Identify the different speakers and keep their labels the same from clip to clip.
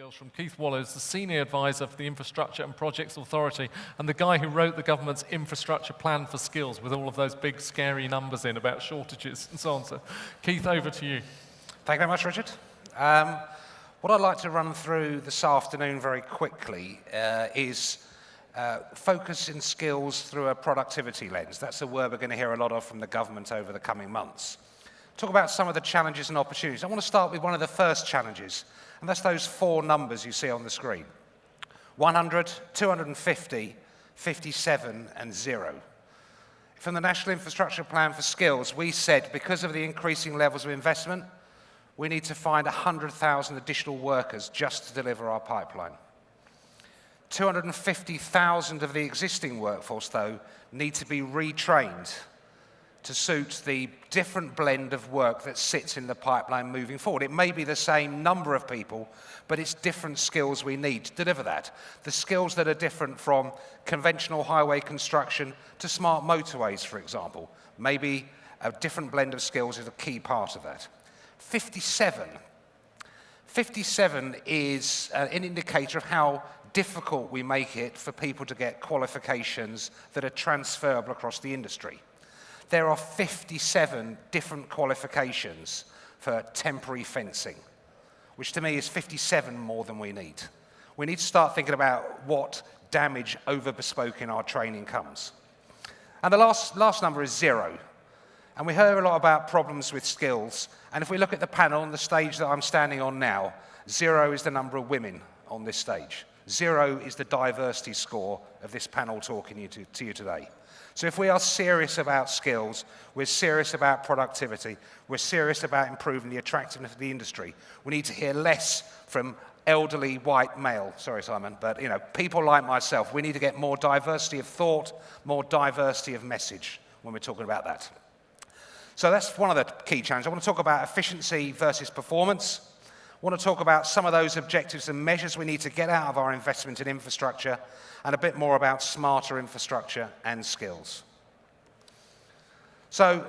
Speaker 1: hails from Keith Wallows, the Senior Advisor for the Infrastructure and Projects Authority, and the guy who wrote the government's infrastructure plan for skills with all of those big, scary numbers in about shortages and so on. So, Keith, over to you.
Speaker 2: Thank you very much, Richard. What I'd like to run through this afternoon very quickly is focus in skills through a productivity lens. That's a word we're going to hear a lot of from the government over the coming months. Talk about some of the challenges and opportunities. I want to start with one of the first challenges, and that's those four numbers you see on the screen. 100, 250, 57, and 0. From the National Infrastructure Plan for Skills, we said because of the increasing levels of investment, we need to find 100,000 additional workers just to deliver our pipeline. 250,000 of the existing workforce, though, need to be retrained to suit the different blend of work that sits in the pipeline moving forward. It may be the same number of people, but it's different skills we need to deliver that. The skills that are different from conventional highway construction to smart motorways, for example. Maybe a different blend of skills is a key part of that. 57. 57 is an indicator of how difficult we make it for people to get qualifications that are transferable across the industry. There are 57 different qualifications for temporary fencing, which to me is 57 more than we need. We need to start thinking about what damage over bespoke in our training comes. And the last number is 0. And we heard a lot about problems with skills. And if we look at the panel on the stage that I'm standing on now, 0 is the number of women on this stage. 0 is the diversity score of this panel talking to you today. So if we are serious about skills, we're serious about productivity, we're serious about improving the attractiveness of the industry, we need to hear less from elderly white male, sorry Simon, but people like myself. We need to get more diversity of thought, more diversity of message when we're talking about that. So that's one of the key challenges. I want to talk about efficiency versus performance. I want to talk about some of those objectives and measures we need to get out of our investment in infrastructure, and a bit more about smarter infrastructure and skills. So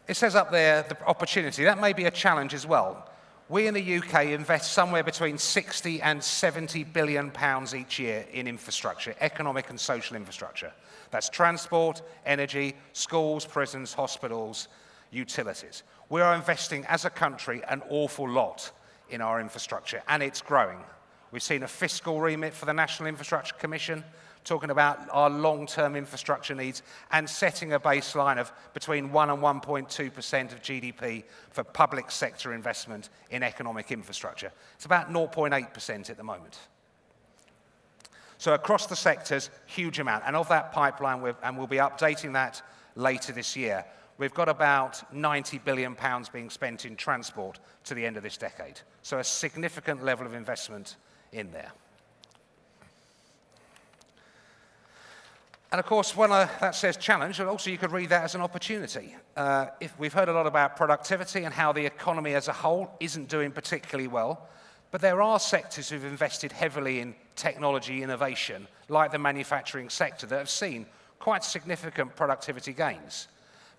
Speaker 2: it says up there the opportunity. That may be a challenge as well. We in the UK invest somewhere between 60 and 70 billion pounds each year in infrastructure, economic and social infrastructure. That's transport, energy, schools, prisons, hospitals, utilities. We are investing as a country an awful lot in our infrastructure, and it's growing. We've seen a fiscal remit for the National Infrastructure Commission talking about our long-term infrastructure needs and setting a baseline of between 1 and 1.2% of GDP for public sector investment in economic infrastructure. It's about 0.8% at the moment. So across the sectors, huge amount. And of that pipeline, and we'll be updating that later this year, we've got about £90 billion being spent in transport to the end of this decade. So a significant level of investment in there. And of course, when that says challenge, also you could read that as an opportunity. If we've heard a lot about productivity and how the economy as a whole isn't doing particularly well, but there are sectors who've invested heavily in technology innovation, like the manufacturing sector, that have seen quite significant productivity gains.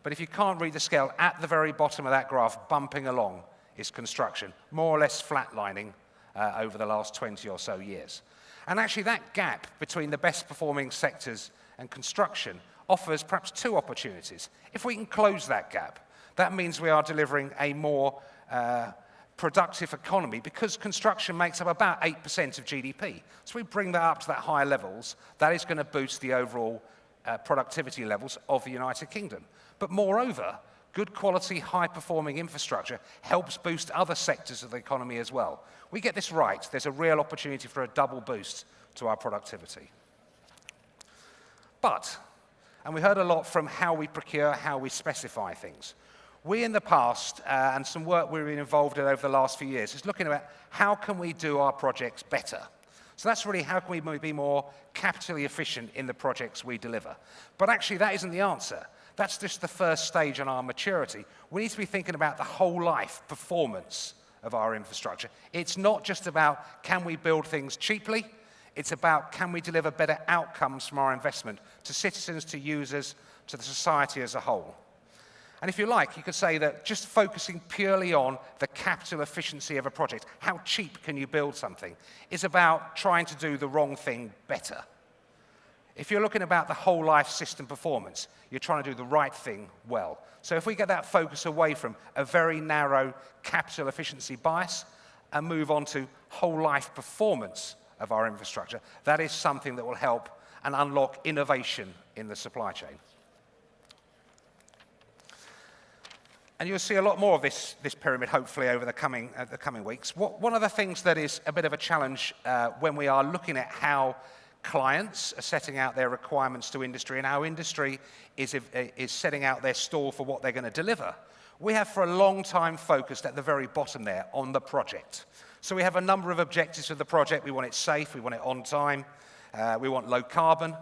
Speaker 2: But if you can't read the scale, at the very bottom of that graph, bumping along, is construction, more or less flatlining over the last 20 or so years. And actually that gap between the best performing sectors and construction offers perhaps two opportunities. If we can close that gap, that means we are delivering a more productive economy, because construction makes up about 8% of GDP. So we bring that up to that higher levels, that is going to boost the overall productivity levels of the United Kingdom. But moreover, good quality, high-performing infrastructure helps boost other sectors of the economy as well. We get this right, there's a real opportunity for a double boost to our productivity. But, and we heard a lot from how we procure, how we specify things. We in the past, and some work we've been involved in over the last few years, is looking at how can we do our projects better. So that's really how can we be more capitally efficient in the projects we deliver. But actually that isn't the answer. That's just the first stage in our maturity. We need to be thinking about the whole life performance of our infrastructure. It's not just about can we build things cheaply, it's about can we deliver better outcomes from our investment to citizens, to users, to the society as a whole. And if you like, you could say that just focusing purely on the capital efficiency of a project, how cheap can you build something, is about trying to do the wrong thing better. If you're looking about the whole life system performance, you're trying to do the right thing well. So if we get that focus away from a very narrow capital efficiency bias and move on to whole life performance of our infrastructure, that is something that will help and unlock innovation in the supply chain. And you'll see a lot more of this pyramid, hopefully, over the coming weeks. One of the things that is a bit of a challenge when we are looking at how clients are setting out their requirements to industry and how industry is setting out their stall for what they're going to deliver, we have for a long time focused at the very bottom there on the project. So we have a number of objectives for the project. We want it safe, we want it on time, we want low carbon,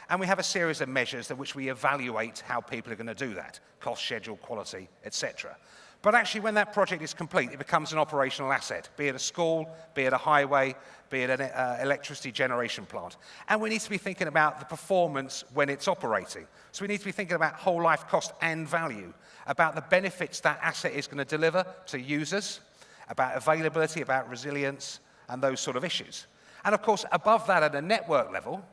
Speaker 2: and we have a series of measures in which we evaluate how people are going to do that: cost, schedule, quality, etc. But actually, when that project is complete, it becomes an operational asset, be it a school, be it a highway, be it an electricity generation plant. And we need to be thinking about the performance when it's operating. So we need to be thinking about whole life cost and value, about the benefits that asset is going to deliver to users, about availability, about resilience, and those sort of issues. And of course, above that, at a network level,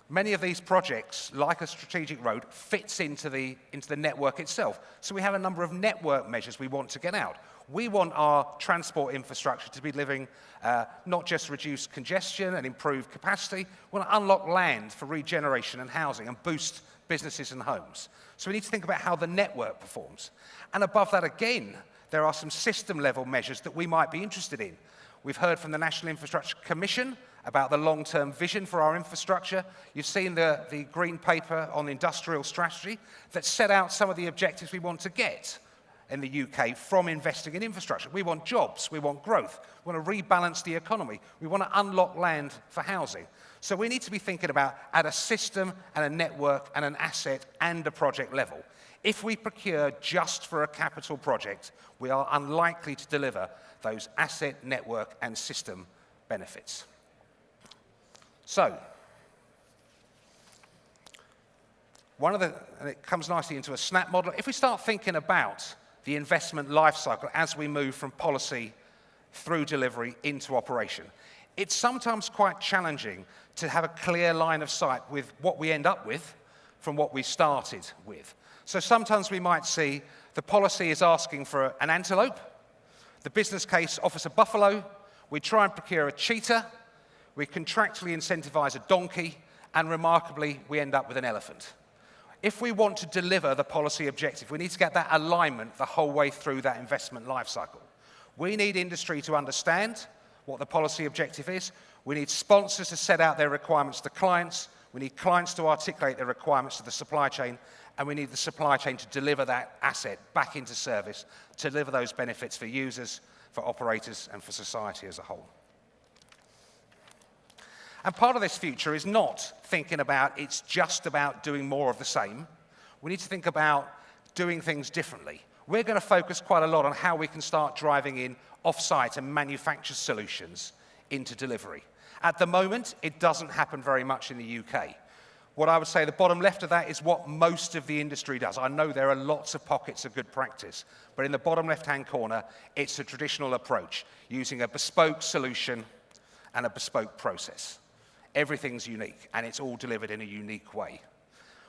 Speaker 2: many of these projects, like a strategic road, fits into the network itself. So we have a number of network measures we want to get out. We want our transport infrastructure to be delivering not just reduced congestion and improved capacity, we want to unlock land for regeneration and housing and boost businesses and homes. So we need to think about how the network performs. And above that again, there are some system-level measures that we might be interested in. We've heard from the National Infrastructure Commission about the long-term vision for our infrastructure. You've seen the green paper on industrial strategy that set out some of the objectives we want to get in the UK from investing in infrastructure. We want jobs, we want growth, we want to rebalance the economy, we want to unlock land for housing. So we need to be thinking about at a system and a network and an asset and a project level. If we procure just for a capital project, we are unlikely to deliver those asset, network, and system benefits. So, and it comes nicely into a SNAP model. If we start thinking about the investment life cycle as we move from policy through delivery into operation, it's sometimes quite challenging to have a clear line of sight with what we end up with from what we started with. So sometimes we might see the policy is asking for an antelope, the business case offers a buffalo, we try and procure a cheetah, we contractually incentivize a donkey, and remarkably, we end up with an elephant. If we want to deliver the policy objective, we need to get that alignment the whole way through that investment life cycle. We need industry to understand what the policy objective is. We need sponsors to set out their requirements to clients. We need clients to articulate their requirements to the supply chain. And we need the supply chain to deliver that asset back into service, to deliver those benefits for users, for operators, and for society as a whole. And part of this future is not thinking about it's just about doing more of the same. We need to think about doing things differently. We're going to focus quite a lot on how we can start driving in off-site and manufactured solutions into delivery. At the moment, it doesn't happen very much in the UK. What I would say, the bottom left of that is what most of the industry does. I know there are lots of pockets of good practice, but in the bottom left-hand corner, it's a traditional approach, using a bespoke solution and a bespoke process. Everything's unique, and it's all delivered in a unique way.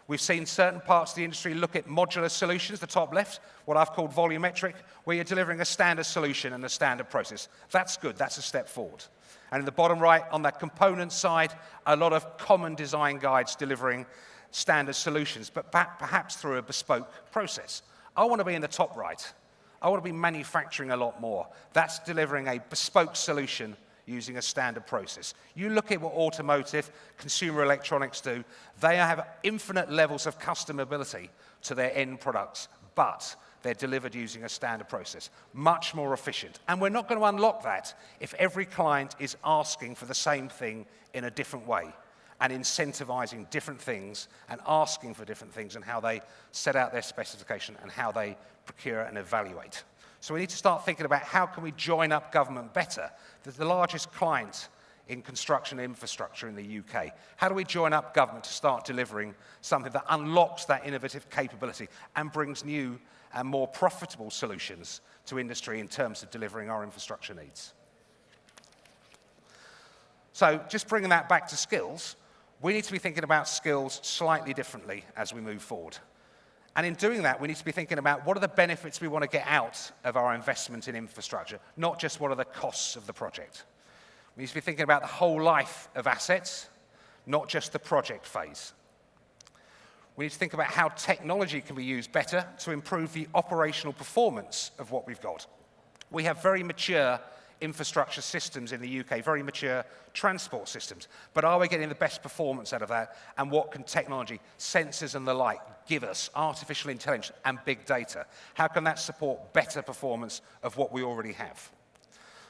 Speaker 2: We've seen certain parts of the industry look at modular solutions, the top left, what I've called volumetric, where you're delivering a standard solution and a standard process. That's good, that's a step forward. And in the bottom right, on that component side, a lot of common design guides delivering standard solutions, but perhaps through a bespoke process. I want to be in the top right. I want to be manufacturing a lot more. That's delivering a bespoke solution using a standard process. You look at what automotive, consumer electronics do, they have infinite levels of customability to their end products, but they're delivered using a standard process, much more efficient. And we're not going to unlock that if every client is asking for the same thing in a different way and incentivizing different things and asking for different things and how they set out their specification and how they procure and evaluate. So we need to start thinking about how can we join up government better. The largest client in construction infrastructure in the UK? How do we join up government to start delivering something that unlocks that innovative capability and brings new and more profitable solutions to industry in terms of delivering our infrastructure needs? So just bringing that back to skills, we need to be thinking about skills slightly differently as we move forward. And in doing that, we need to be thinking about what are the benefits we want to get out of our investment in infrastructure, not just what are the costs of the project. We need to be thinking about the whole life of assets, not just the project phase. We need to think about how technology can be used better to improve the operational performance of what we've got. We have very mature infrastructure systems in the UK, very mature transport systems. But are we getting the best performance out of that? And what can technology, sensors and the like, give us? Artificial intelligence and big data. How can that support better performance of what we already have?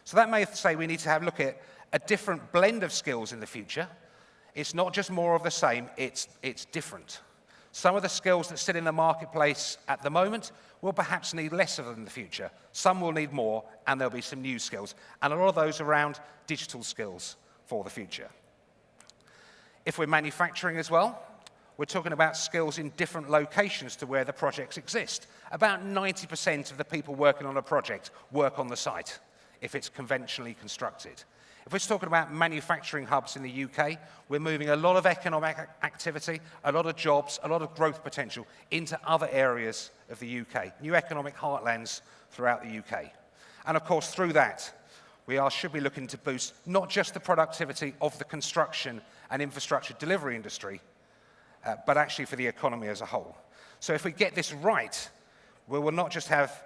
Speaker 2: So that may say we need to have a look at a different blend of skills in the future. It's not just more of the same, it's different. Some of the skills that sit in the marketplace at the moment will perhaps need less of them in the future. Some will need more, and there'll be some new skills, and a lot of those around digital skills for the future. If we're manufacturing as well, we're talking about skills in different locations to where the projects exist. About 90% of the people working on a project work on the site, if it's conventionally constructed. If we're talking about manufacturing hubs in the UK, we're moving a lot of economic activity, a lot of jobs, a lot of growth potential into other areas of the UK, new economic heartlands throughout the UK. And of course, through that, we should be looking to boost not just the productivity of the construction and infrastructure delivery industry, but actually for the economy as a whole. So if we get this right, we will not just have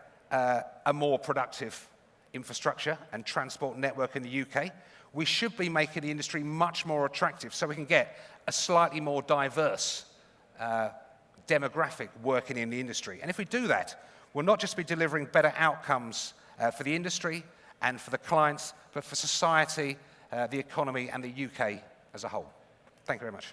Speaker 2: a more productive infrastructure and transport network in the UK, we should be making the industry much more attractive so we can get a slightly more diverse demographic working in the industry. And if we do that, we'll not just be delivering better outcomes for the industry and for the clients, but for society, the economy, and the UK as a whole. Thank you very much.